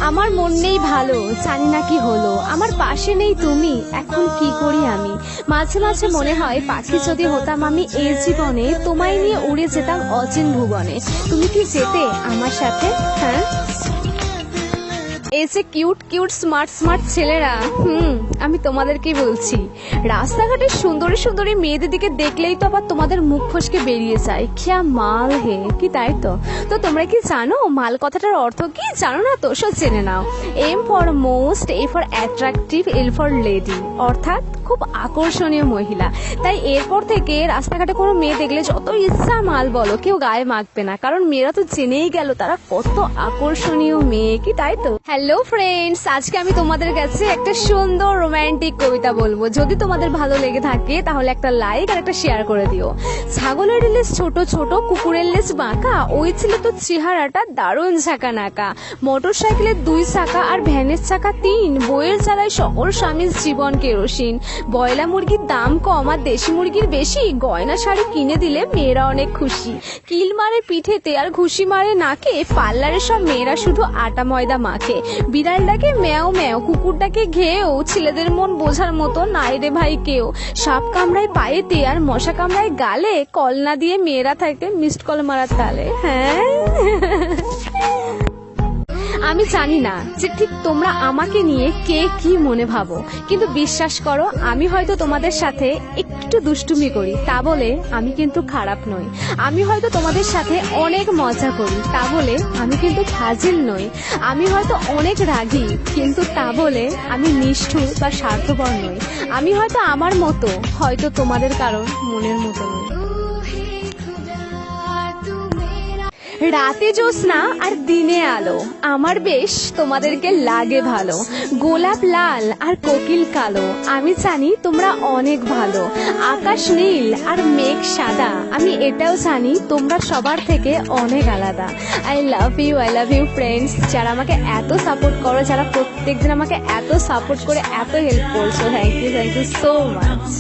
আমার মন নেই ভালো, জানি না কি হলো, আমার পাশে নেই তুমি, এখন কি করি আমি। মাঝে মাঝে মনে হয় পাখি যদি হতাম আমি এই জীবনে, তোমায় নিয়ে উড়ে যেতাম অচিন ভুবনে। তুমি কি যেতে আমার সাথে? হ্যাঁ, এই যে কিউট কিউট স্মার্ট স্মার্ট ছেলেরা, আমি তোমাদেরকেই বলছি। রাস্তাঘাটে সুন্দরী সুন্দরী মেয়েদের দিকে দেখলেই তো আবার তোমাদের মুখ ফসকে বেরিয়ে যায়, খেয়া মাল হে কি, তাই তো? তো তোমরা কি জানো মাল কথাটার অর্থ কি? জানো না তো? সব জেনে নাও। M for most, A for attractive, L for lady, অর্থাৎ খুব আকর্ষণীয় মহিলা। তাই এরপর থেকে রাস্তাঘাটে কোনো মেয়ে দেখলে যত ইচ্ছা মাল বলো, কেউ গায়ে মাখবে না, কারণ মেয়েরা তো জেনেই গেল তারা কত আকর্ষণীয় মেয়ে, কি তাই তো? হ্যালো ফ্রেন্ডস, আজকে আমি তোমাদের কাছে একটা সুন্দর রোমান্টিক কবিতা বলবো। যদি তোমাদের ভালো লেগে থাকে তাহলে একটা লাইক আর একটা শেয়ার করে দিও। ছাগলের লেজ ছোট ছোট, কুকুরের লেজ বাঁকা, ওই ছিল তো চেহারাটা দারুণ ঝাঁকা নাকা। মোটর সাইকেলের 2 চাকা আর ভ্যানের চাকা 3, বইয়ের জ্বালায় সকল স্বামীর জীবন কেরোসিন। বয়লা মুরগির দাম কম আর দেশি মুরগির বেশি, গয়না শাড়ি কিনে দিলে মেয়েরা অনেক খুশি। কিল মারে পিঠেতে আর ঘুষি মারে নাকে, পার্লারে সব মেয়েরা শুধু আটা ময়দা মাখে। বিড়াল ডাকে ম্যাও ম্যাও, কুকুর ডাকে ঘেও, ছেলেদের মন বোঝার মতো নাই রে ভাই কেউ। সাপ কামড়ায় পায়েতে আর মশা কামড়ায় গালে, কল না দিয়ে মেয়েরা থাকে মিসড কল মারার তালে। হ্যাঁ, আমি জানি না যে ঠিক তোমরা আমাকে নিয়ে কে কি মনে ভাবো, কিন্তু বিশ্বাস করো আমি হয়তো তোমাদের সাথে একটু দুষ্টুমি করি, তা বলে আমি কিন্তু খারাপ নই। আমি হয়তো তোমাদের সাথে অনেক মজা করি, তা বলে আমি কিন্তু ফাজিল নই। আমি হয়তো অনেক রাগী, কিন্তু তা বলে আমি নিষ্ঠুর বা স্বার্থপর নই। আমি হয়তো আমার মতো, হয়তো তোমাদের কারণ মনের মতো নই। রাতে জ্যোৎস্না আর দিনে আলো, আমার বেশ তোমাদেরকে লাগে ভালো। গোলাপ লাল আর কোকিল কালো, আমি জানি তোমরা অনেক ভালো। আকাশ নীল আর মেঘ সাদা, আমি এটাও জানি তোমরা সবার থেকে অনেক আলাদা। আই লাভ ইউ ফ্রেন্ডস, যারা আমাকে এত সাপোর্ট করো, যারা প্রত্যেকদিন আমাকে এত সাপোর্ট করে এত হেল্প করছো, থ্যাংক ইউ সো মাচ।